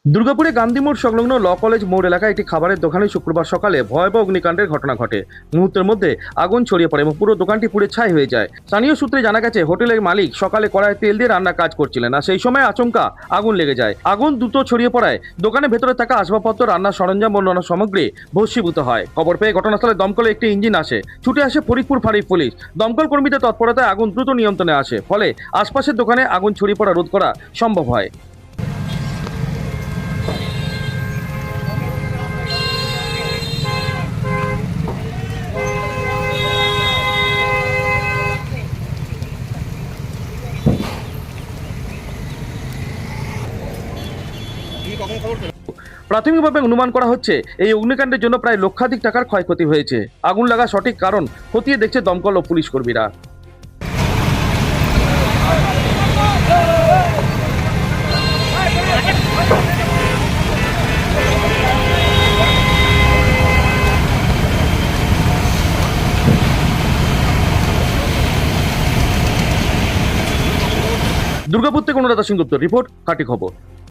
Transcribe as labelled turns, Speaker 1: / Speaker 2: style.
Speaker 1: দুর্গাপুরে গান্ধী মোড় সংলগ্ন ল কলেজ মোড় এলাকায় একটি খাবারের দোকানে শুক্রবার সকালে ভয়াবহ অগ্নিকাণ্ডের ঘটনা ঘটে। মুহূর্তের মধ্যে আগুন ছড়িয়ে পড়ে এবং পুরো দোকানটি পুড়ে ছাই হয়ে যায়। স্থানীয় সূত্রে জানা গেছে, হোটেলের মালিক সকালে কড়ায় তেল দিয়ে রান্নার কাজ করছিলেন আর সেই সময় আচমকা আগুন লেগে যায়। আগুন দ্রুত ছড়িয়ে পড়ায় দোকানের ভেতরে থাকা আসবাবপত্র, রান্নার সরঞ্জাম ও অন্যান্য সামগ্রী ভস্মীভূত হয়। খবর পেয়ে ঘটনাস্থলে দমকলের একটি ইঞ্জিন আসে। ছুটে আসে ফরিদপুর ফাঁড়ির পুলিশ। দমকল কর্মীদের তৎপরতায় আগুন দ্রুত নিয়ন্ত্রণে আসে, ফলে আশপাশের দোকানে আগুন ছড়িয়ে পড়া রোধ করা সম্ভব হয়। প্রাথমিকভাবে অনুমান করা হচ্ছে, এই অগ্নিকাণ্ডের জন্য প্রায় লক্ষাধিক টাকার ক্ষয়ক্ষতি হয়েছে। আগুন লাগার সঠিক কারণ খতিয়ে দেখছে দমকল ও পুলিশ কর্মীরা। দুর্গাপুর থেকে অনুরাধা সিংগুপ্ত রিপোর্ট, খাঁটি খবর।